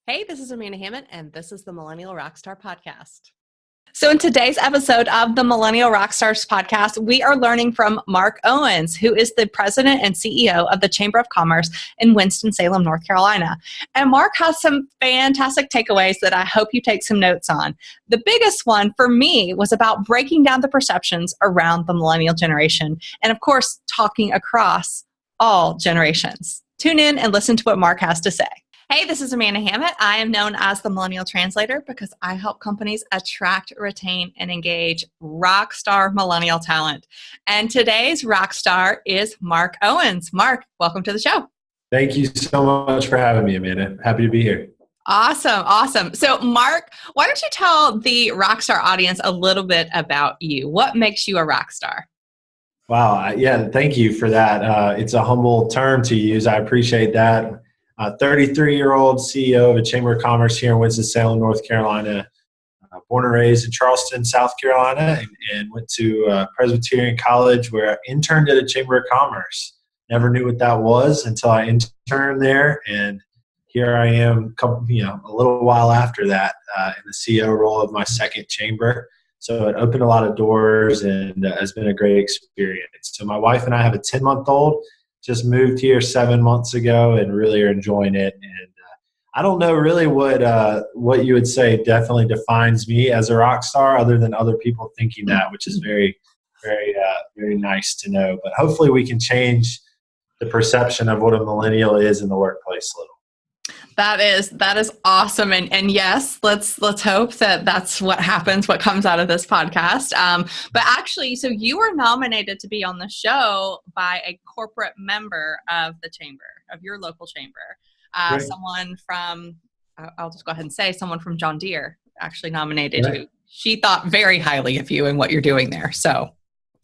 Hey, this is Amanda Hammett, and this is the Millennial Rockstar Podcast. So in today's episode of the Millennial Rockstars Podcast, we are learning from Mark Owens, who is the president and CEO of the Chamber of Commerce in Winston-Salem, North Carolina. And Mark has some fantastic takeaways that I hope you take some notes on. The biggest one for me was about breaking down the perceptions around the millennial generation, and of course, talking across all generations. Tune in and listen to what Mark has to say. Hey, this is Amanda Hammett. I am known as the Millennial Translator because I help companies attract, retain, and engage rock star millennial talent. And today's rock star is Mark Owens. Mark, welcome to the show. Thank you so much for having me, Amanda. Happy to be here. Awesome. So, Mark, why don't you tell the Rockstar audience a little bit about you? What makes you a rock star? Wow. Yeah, thank you for that. It's a humble term to use. I appreciate that. 33-year-old CEO of a Chamber of Commerce here in Winston-Salem, North Carolina. Born and raised in Charleston, South Carolina, and went to Presbyterian College where I interned at a Chamber of Commerce. Never knew what that was until I interned there, and here I am, a little while after that, in the CEO role of my second chamber. So it opened a lot of doors and has been a great experience. So my wife and I have a 10-month-old. Just moved here 7 months ago and really are enjoying it. And I don't know really what you would say definitely defines me as a rock star, other than other people thinking that, which is very, very nice to know. But hopefully we can change the perception of what a millennial is in the workplace a little. That is awesome. And yes, let's hope that that's what happens, what comes out of this podcast. But actually, so you were nominated to be on the show by a corporate member of the chamber, of your local chamber. Someone from, I'll just go ahead and say, someone from John Deere actually nominated you. She thought very highly of you and what you're doing there. So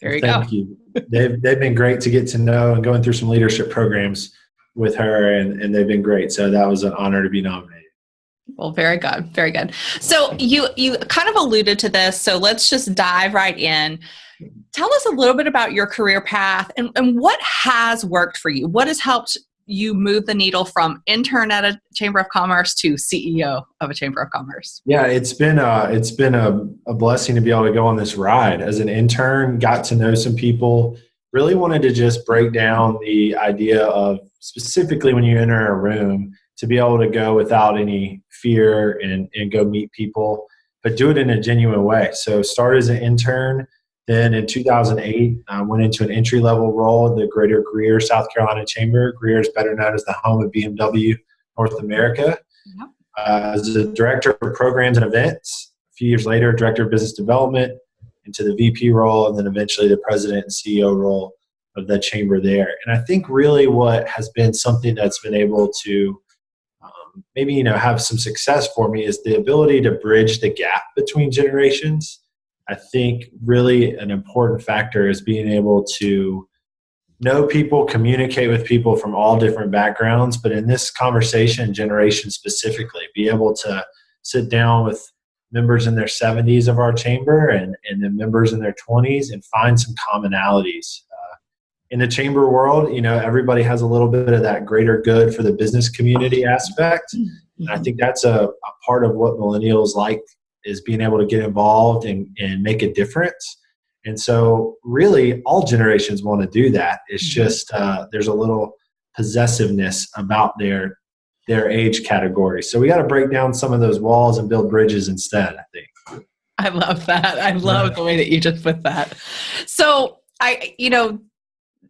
there you go. Thank you. They've been great to get to know and going through some leadership programs with her, and they've been great. So that was an honor to be nominated. Well, very good. Very good. So you kind of alluded to this, so let's just dive right in. Tell us a little bit about your career path and what has worked for you. What has helped you move the needle from intern at a Chamber of Commerce to CEO of a Chamber of Commerce? Yeah, it's been a blessing to be able to go on this ride. As an intern, got to know some people, really wanted to just break down the idea of, specifically when you enter a room, to be able to go without any fear and go meet people, but do it in a genuine way. So started as an intern. Then in 2008, I went into an entry-level role at the Greater Greer, South Carolina Chamber. Greer is better known as the home of BMW North America. Yep. As a director of programs and events. A few years later, director of business development, into the VP role, and then eventually the president and CEO role of the chamber there. And I think really what has been something that's been able to maybe have some success for me is the ability to bridge the gap between generations. I think really an important factor is being able to know people, communicate with people from all different backgrounds, but in this conversation, generation specifically, be able to sit down with members in their 70s of our chamber and then members in their 20s and find some commonalities. In the chamber world, everybody has a little bit of that greater good for the business community aspect. And I think that's a part of what millennials like, is being able to get involved and make a difference. And so really all generations want to do that. It's just there's a little possessiveness about their age category. So we got to break down some of those walls and build bridges instead, I think. I love that. I love the way that you just put that. So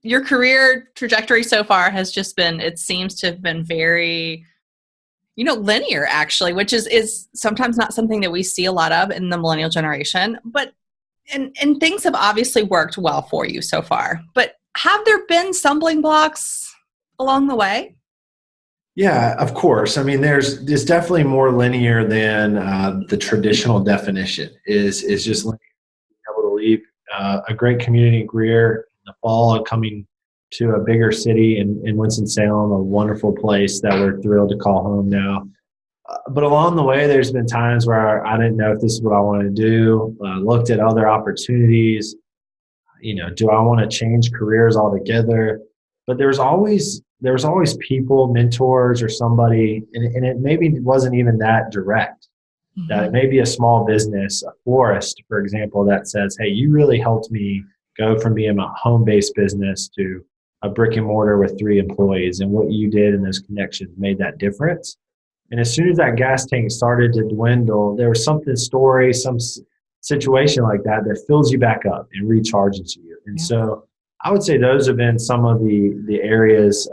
your career trajectory so far has just been, it seems to have been very, linear actually, which is sometimes not something that we see a lot of in the millennial generation, but, and things have obviously worked well for you so far, but have there been stumbling blocks along the way? Yeah, of course. I mean, there's definitely more linear than the traditional definition is just linear. Able to leave a great community in Greer in the fall and coming to a bigger city in Winston-Salem, a wonderful place that we're thrilled to call home now. But along the way, there's been times where I didn't know if this is what I wanted to do. Looked at other opportunities. Do I want to change careers altogether? but there was always people, mentors or somebody, and it maybe wasn't even that direct. That it may be a small business, a florist, for example, that says, hey, you really helped me go from being a home-based business to a brick and mortar with 3 employees. And what you did and those connections made that difference. And as soon as that gas tank started to dwindle, there was some situation like that that fills you back up and recharges you. And so I would say those have been some of the areas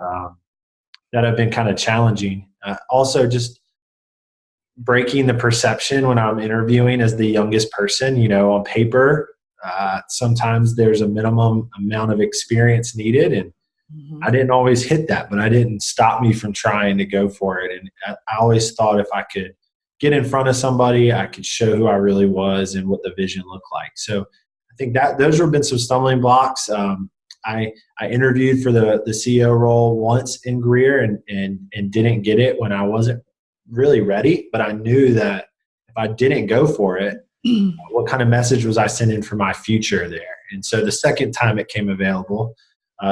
that have been kind of challenging. Also, just breaking the perception when I'm interviewing as the youngest person, on paper, sometimes there's a minimum amount of experience needed. And I didn't always hit that, but I didn't stop me from trying to go for it. And I always thought if I could get in front of somebody, I could show who I really was and what the vision looked like. So I think that those have been some stumbling blocks. I interviewed for the CEO role once in Greer and didn't get it when I wasn't really ready, but I knew that if I didn't go for it, what kind of message was I sending for my future there? And so the second time it came available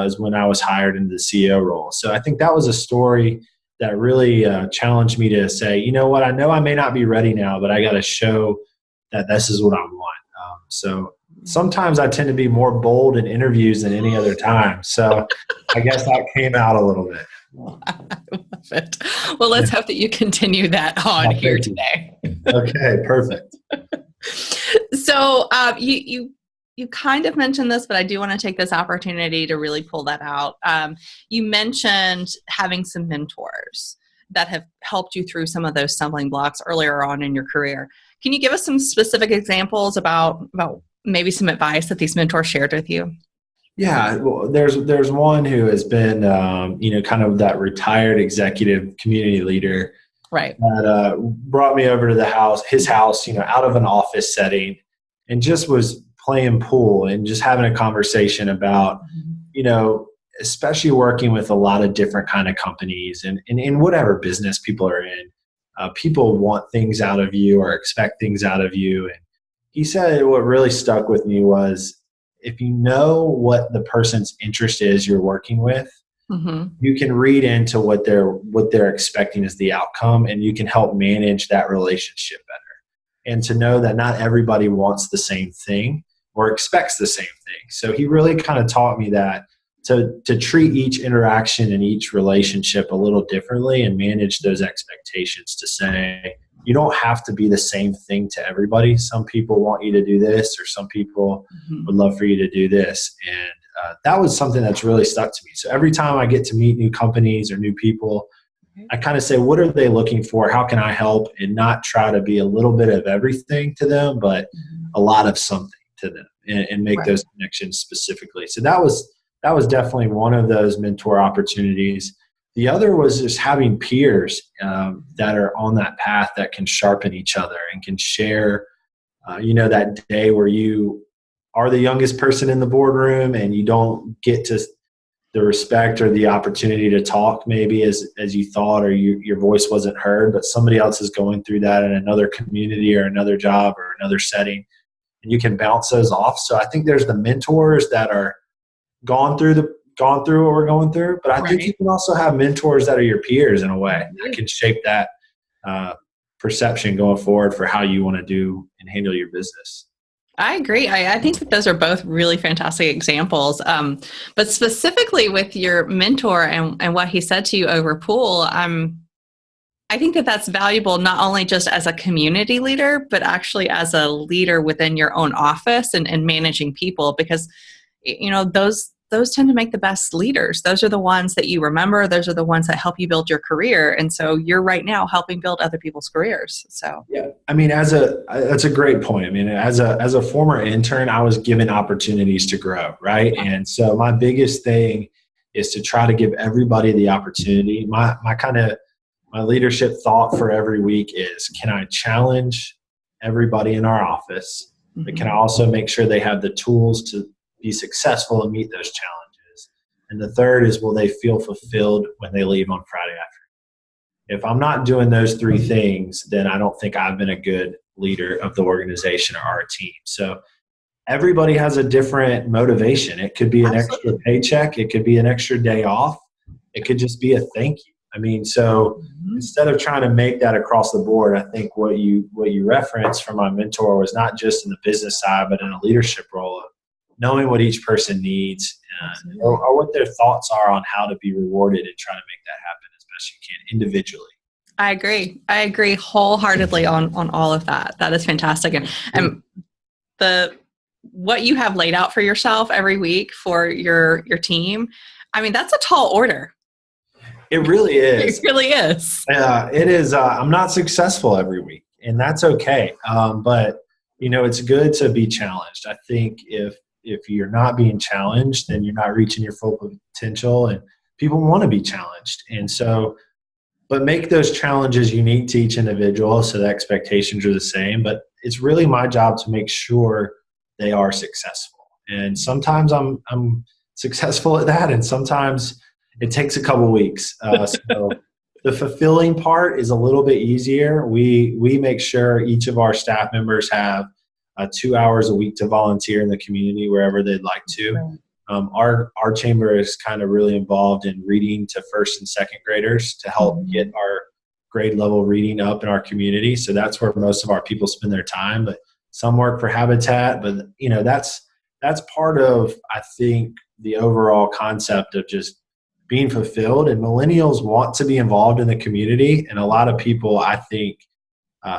is when I was hired into the CEO role. So I think that was a story that really challenged me to say, you know what, I know I may not be ready now, but I got to show that this is what I want. So sometimes I tend to be more bold in interviews than any other time. So I guess that came out a little bit. I love it. Well, let's hope that you continue that on here today. Okay, perfect. So you kind of mentioned this, but I do want to take this opportunity to really pull that out. You mentioned having some mentors that have helped you through some of those stumbling blocks earlier on in your career. Can you give us some specific examples about maybe some advice that these mentors shared with you? Yeah, well, there's one who has been, kind of that retired executive community leader, right? That brought me over to his house, out of an office setting, and just was playing pool and just having a conversation about, especially working with a lot of different kind of companies and in whatever business people are in, people want things out of you or expect things out of you. And he said what really stuck with me was, if you know what the person's interest is you're working with, you can read into what they're expecting as the outcome, and you can help manage that relationship better. And to know that not everybody wants the same thing or expects the same thing. So he really kind of taught me that to treat each interaction and each relationship a little differently and manage those expectations, to say, you don't have to be the same thing to everybody. Some people want you to do this, or some people would love for you to do this. And that was something that's really stuck to me. So every time I get to meet new companies or new people, I kind of say, what are they looking for? How can I help? And not try to be a little bit of everything to them, but a lot of something to them, and make those connections specifically. So that was definitely one of those mentor opportunities. The other was just having peers that are on that path that can sharpen each other and can share, that day where you are the youngest person in the boardroom and you don't get to the respect or the opportunity to talk maybe as you thought, or your voice wasn't heard, but somebody else is going through that in another community or another job or another setting, and you can bounce those off. So I think there's the mentors that are gone through what we're going through, but I think you can also have mentors that are your peers in a way that can shape that perception going forward for how you want to do and handle your business. I agree. I think that those are both really fantastic examples. But specifically with your mentor and what he said to you over pool, I think that that's valuable not only just as a community leader, but actually as a leader within your own office and managing people, because those tend to make the best leaders. Those are the ones that you remember. Those are the ones that help you build your career. And so you're right now helping build other people's careers. So yeah, I mean, that's a great point. I mean, as a former intern, I was given opportunities to grow, right? And so my biggest thing is to try to give everybody the opportunity. My leadership thought for every week is, can I challenge everybody in our office? But can I also make sure they have the tools to be successful and meet those challenges? And the third is, will they feel fulfilled when they leave on Friday afternoon? If I'm not doing those three things, then I don't think I've been a good leader of the organization or our team. So everybody has a different motivation. It could be an extra Absolutely. paycheck. It could be an extra day off. It could just be a thank you. I mean, so instead of trying to make that across the board, I think what you referenced from my mentor was not just in the business side, but in a leadership role of knowing what each person needs or what their thoughts are on how to be rewarded and trying to make that happen as best you can individually. I agree. I agree wholeheartedly on all of that. That is fantastic. And what you have laid out for yourself every week for your team, I mean, that's a tall order. It really is. It really is. It is. I'm not successful every week, and that's okay. But it's good to be challenged. I think if you're not being challenged, then you're not reaching your full potential, and people want to be challenged. And so, but make those challenges unique to each individual so the expectations are the same. But it's really my job to make sure they are successful. And sometimes I'm successful at that, and sometimes it takes a couple weeks. So the fulfilling part is a little bit easier. We make sure each of our staff members have 2 hours a week to volunteer in the community wherever they'd like to. Our chamber is kind of really involved in reading to first and second graders to help get our grade level reading up in our community. So that's where most of our people spend their time. But some work for Habitat. But that's part of, I think, the overall concept of just being fulfilled. And millennials want to be involved in the community. And a lot of people, I think,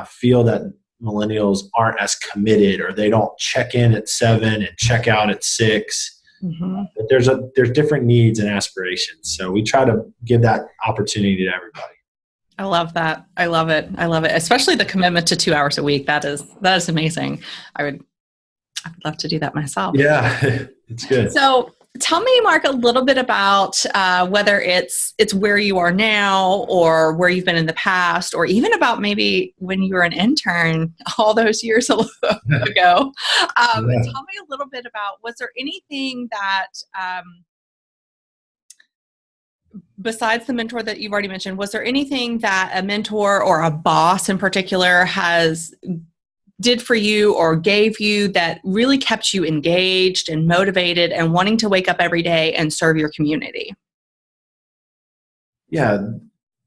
feel that millennials aren't as committed, or they don't check in at 7 and check out at 6. But there's different needs and aspirations. So we try to give that opportunity to everybody. I love that. I love it. I love it. Especially the commitment to 2 hours a week. That is amazing. I would love to do that myself. Yeah, it's good. So tell me, Mark, a little bit about whether it's where you are now or where you've been in the past, or even about maybe when you were an intern all those years ago. Tell me a little bit about, was there anything that, besides the mentor that you've already mentioned, was there anything that a mentor or a boss in particular did for you or gave you that really kept you engaged and motivated and wanting to wake up every day and serve your community? Yeah,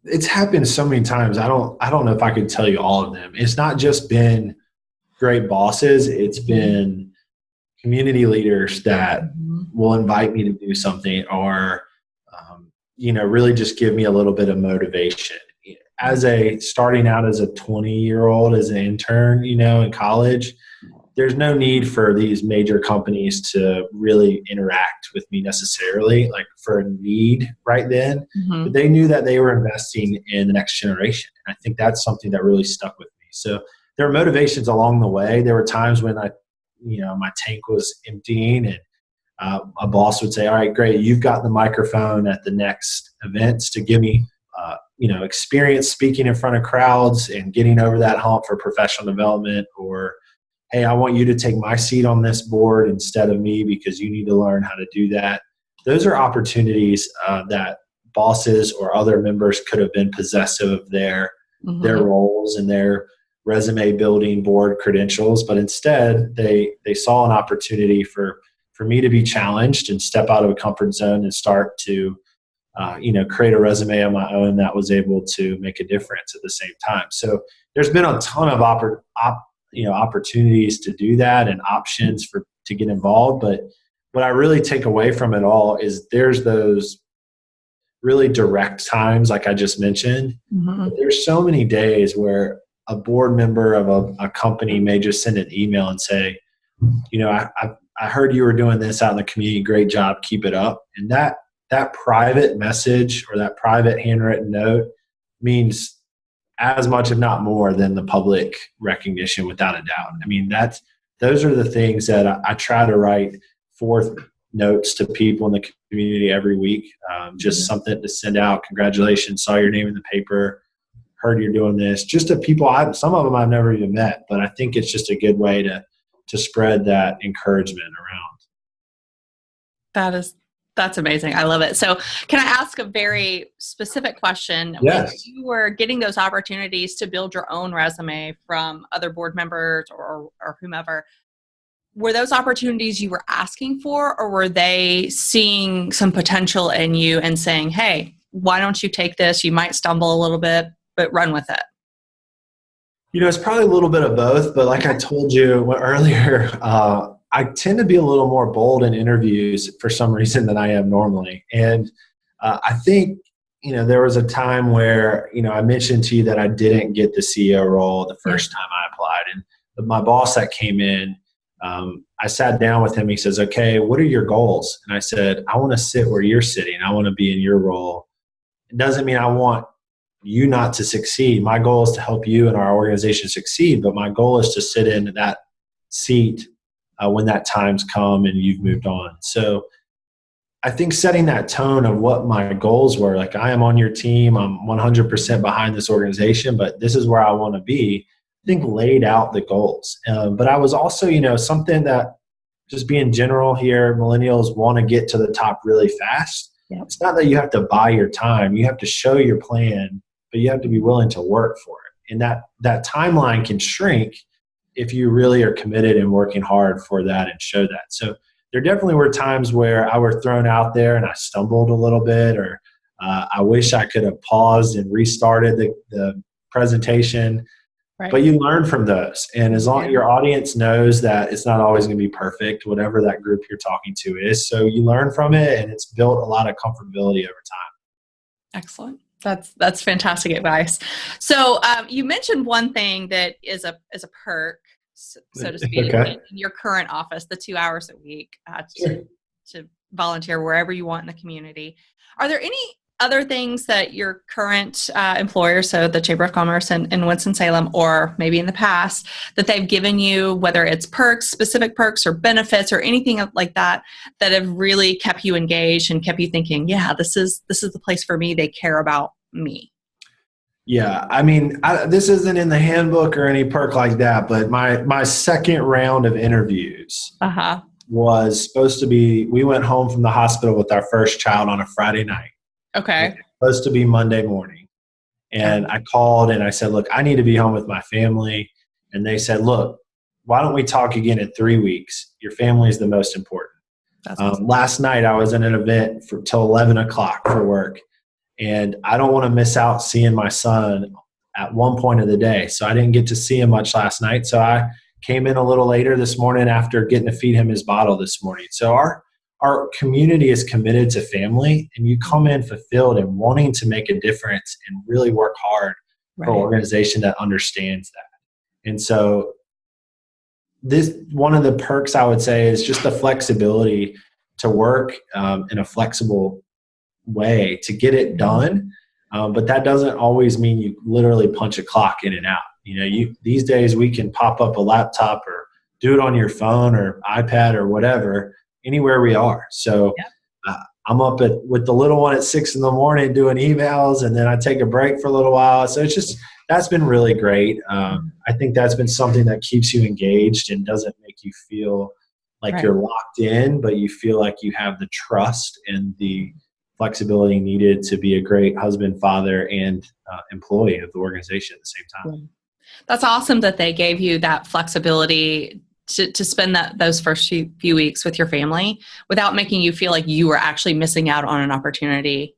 it's happened so many times. I don't know if I could tell you all of them. It's not just been great bosses. It's been community leaders that will invite me to do something, or really just give me a little bit of motivation. Starting out as a 20-year-old, as an intern, in college, there's no need for these major companies to really interact with me necessarily, like for a need right then. But they knew that they were investing in the next generation. And I think that's something that really stuck with me. So there were motivations along the way. There were times when my tank was emptying, and a boss would say, all right, great, you've got the microphone at the next events to give me experience speaking in front of crowds and getting over that hump for professional development. Or, hey, I want you to take my seat on this board instead of me because you need to learn how to do that. Those are opportunities that bosses or other members could have been possessive of their roles and their resume building board credentials. But instead, they saw an opportunity for me to be challenged and step out of a comfort zone and start to create a resume of my own that was able to make a difference at the same time. So there's been a ton of opportunities to do that and options to get involved. But what I really take away from it all is there's those really direct times, like I just mentioned. But there's so many days where a board member of a company may just send an email and say, I heard you were doing this out in the community. Great job. Keep it up. And that private message or that private handwritten note means as much, if not more, than the public recognition, without a doubt. I mean, those are the things that I try to write forth notes to people in the community every week. Just something to send out. Congratulations, saw your name in the paper, heard you're doing this. Just to people, some of them I've never even met, but I think it's just a good way to spread that encouragement around. That's amazing. I love it. So can I ask a very specific question? Yes. When you were getting those opportunities to build your own resume from other board members or whomever, were those opportunities you were asking for, or were they seeing some potential in you and saying, hey, why don't you take this? You might stumble a little bit, but run with it? It's probably a little bit of both, but like I told you earlier, I tend to be a little more bold in interviews for some reason than I am normally. And I think, there was a time where, I mentioned to you that I didn't get the CEO role the first time I applied. And my boss that came in, I sat down with him. He says, okay, what are your goals? And I said, I want to sit where you're sitting. I want to be in your role. It doesn't mean I want you not to succeed. My goal is to help you and our organization succeed, but my goal is to sit in that seat when that time's come and you've moved on. So I think setting that tone of what my goals were, like I am on your team, I'm 100% behind this organization, but this is where I want to be, I think laid out the goals. But I was also, something that just being general here, millennials want to get to the top really fast. Yep. It's not that you have to buy your time. You have to show your plan, but you have to be willing to work for it. And that timeline can shrink if you really are committed and working hard for that and show that. So there definitely were times where I were thrown out there and I stumbled a little bit, or I wish I could have paused and restarted the presentation. Right. But you learn from those. And as long as your audience knows that it's not always going to be perfect, whatever that group you're talking to is. So you learn from it, and it's built a lot of comfortability over time. Excellent. That's fantastic advice. So you mentioned one thing that is a perk, so to speak, in your current office, the 2 hours a week to volunteer wherever you want in the community. Are there any other things that your current employer, so the Chamber of Commerce in Winston-Salem, or maybe in the past, that they've given you, whether it's perks, specific perks or benefits or anything like that, that have really kept you engaged and kept you thinking, yeah, this is the place for me. They care about me. Yeah, I mean, this isn't in the handbook or any perk like that, but my second round of interviews was supposed to be, we went home from the hospital with our first child on a Friday night. Okay. It was supposed to be Monday morning. And I called and I said, look, I need to be home with my family. And they said, look, why don't we talk again in 3 weeks? Your family is the most important. That's awesome. Last night I was in an event till 11 o'clock for work. And I don't want to miss out seeing my son at one point of the day. So I didn't get to see him much last night. So I came in a little later this morning after getting to feed him his bottle this morning. So our community is committed to family, and you come in fulfilled and wanting to make a difference and really work hard for an organization that understands that. And so this, one of the perks I would say is just the flexibility to work in a flexible way to get it done. But that doesn't always mean you literally punch a clock in and out. These days we can pop up a laptop or do it on your phone or iPad or whatever, anywhere we are. So I'm up with the little one at 6 a.m. doing emails, and then I take a break for a little while. So it's just, that's been really great. I think that's been something that keeps you engaged and doesn't make you feel like you're locked in, but you feel like you have the trust and the flexibility needed to be a great husband, father, and employee of the organization at the same time. That's awesome that they gave you that flexibility to spend those first few weeks with your family without making you feel like you were actually missing out on an opportunity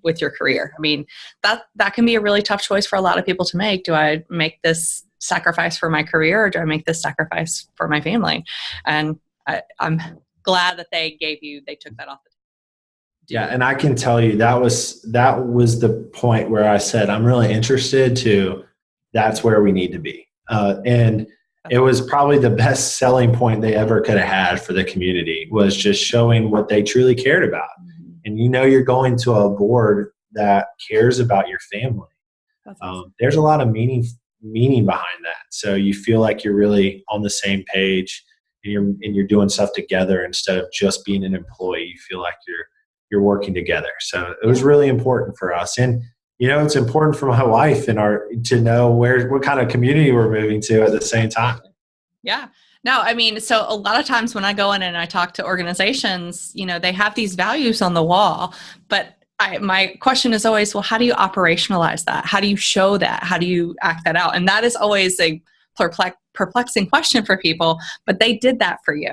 with your career. I mean, that can be a really tough choice for a lot of people to make. Do I make this sacrifice for my career, or do I make this sacrifice for my family? And I'm glad that they took that off the table. Yeah, and I can tell you that was the point where I said, I'm really interested to, that's where we need to be. And it was probably the best selling point they ever could have had for the community, was just showing what they truly cared about. And you're going to a board that cares about your family. Awesome. There's a lot of meaning behind that. So you feel like you're really on the same page, and you're doing stuff together instead of just being an employee. You feel like you're working together. So it was really important for us. And it's important for my wife and to know what kind of community we're moving to at the same time. Yeah. No, I mean, so a lot of times when I go in and I talk to organizations, they have these values on the wall, but my question is always, well, how do you operationalize that? How do you show that? How do you act that out? And that is always a perplexing question for people, but they did that for you.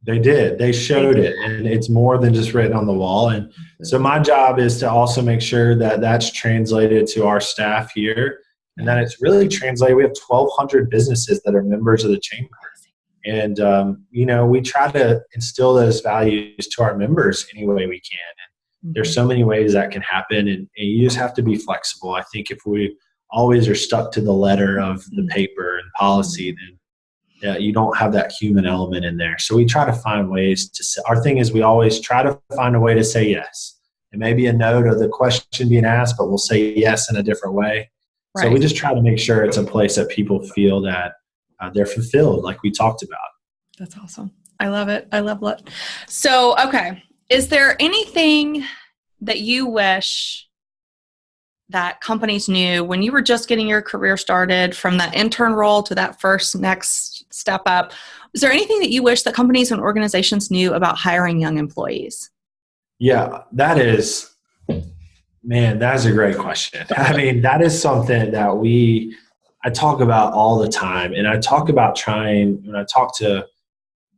They did. They showed it, and it's more than just written on the wall. And so my job is to also make sure that that's translated to our staff here, and that it's really translated. We have 1,200 businesses that are members of the chamber. And, we try to instill those values to our members any way we can. And there's so many ways that can happen, and you just have to be flexible. I think if we always are stuck to the letter of the paper and policy, then you don't have that human element in there. So we try to find ways to say, our thing is we always try to find a way to say yes. It may be a no to the question being asked, but we'll say yes in a different way. Right. So we just try to make sure it's a place that people feel that they're fulfilled, like we talked about. That's awesome. I love it. I love it. So, okay. Is there anything that you wish that companies knew when you were just getting your career started, from that intern role to that next step up? Is there anything that you wish that companies and organizations knew about hiring young employees? Yeah, that's a great question. I mean, that is something that I talk about all the time. And I talk about when I talk to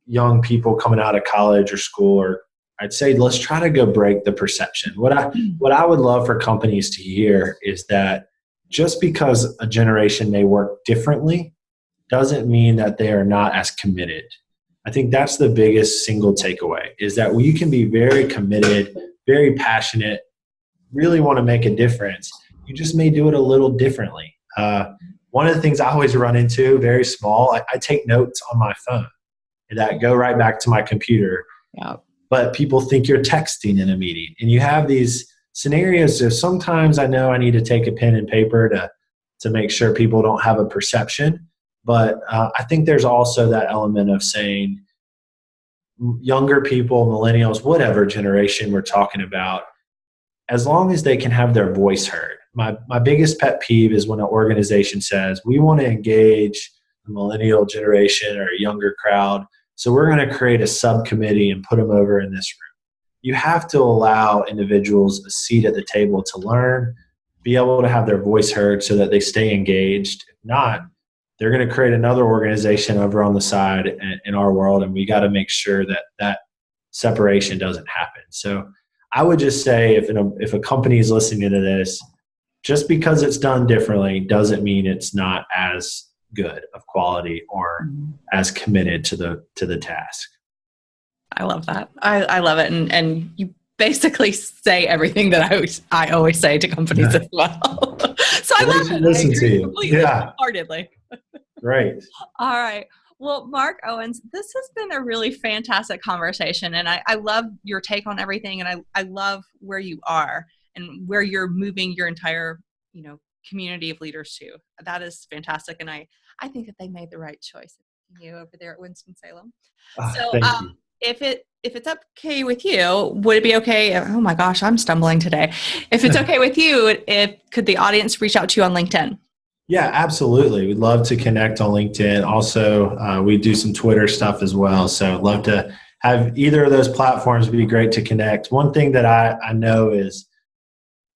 young people coming out of college or school, or I'd say, let's try to go break the perception. What I would love for companies to hear is that just because a generation may work differently doesn't mean that they are not as committed. I think that's the biggest single takeaway, is that you can be very committed, very passionate, really want to make a difference. You just may do it a little differently. One of the things I always run into, very small, I take notes on my phone that go right back to my computer. Yeah. But people think you're texting in a meeting. And you have these scenarios of sometimes I know I need to take a pen and paper to make sure people don't have a perception. But I think there's also that element of saying younger people, millennials, whatever generation we're talking about, as long as they can have their voice heard. My biggest pet peeve is when an organization says, we want to engage the millennial generation or a younger crowd, so we're going to create a subcommittee and put them over in this room. You have to allow individuals a seat at the table to learn, be able to have their voice heard so that they stay engaged. If not, they're going to create another organization over on the side in our world, and we got to make sure that separation doesn't happen. So I would just say if a company is listening to this, just because it's done differently doesn't mean it's not as good of quality or as committed to the task. I love that. I love it. And you basically say everything that I always say to companies as well. So I love it. Listen to you. Wholeheartedly. Great. All right. Well, Mark Owens, this has been a really fantastic conversation, and I love your take on everything, and I love where you are and where you're moving your entire, community of leaders to. That is fantastic, and I think that they made the right choice. You over there at Winston-Salem. So, if it's okay with you, would it be okay? Oh my gosh, I'm stumbling today. If it's okay with you, could the audience reach out to you on LinkedIn? Yeah, absolutely. We'd love to connect on LinkedIn. Also, we do some Twitter stuff as well. So I'd love to have either of those platforms. Would be great to connect. One thing that I know is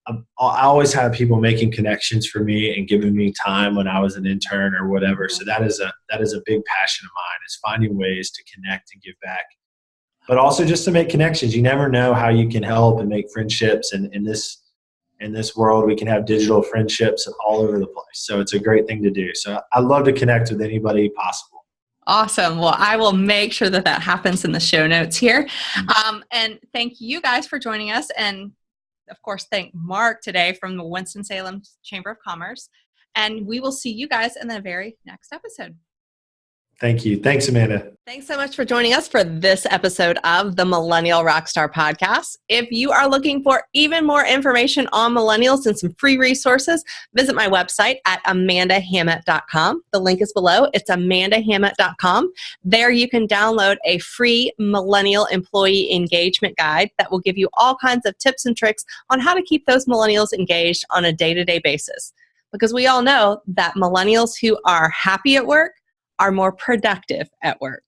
I always have people making connections for me and giving me time when I was an intern or whatever. So that is a big passion of mine, is finding ways to connect and give back. But also just to make connections. You never know how you can help and make friendships. And in this world, we can have digital friendships all over the place. So it's a great thing to do. So I'd love to connect with anybody possible. Awesome. Well, I will make sure that happens in the show notes here. And thank you guys for joining us. And of course, thank Mark today from the Winston-Salem Chamber of Commerce. And we will see you guys in the very next episode. Thank you. Thanks, Amanda. Thanks so much for joining us for this episode of the Millennial Rockstar Podcast. If you are looking for even more information on millennials and some free resources, visit my website at amandahammett.com. The link is below. It's amandahammett.com. There you can download a free millennial employee engagement guide that will give you all kinds of tips and tricks on how to keep those millennials engaged on a day-to-day basis. Because we all know that millennials who are happy at work are more productive at work.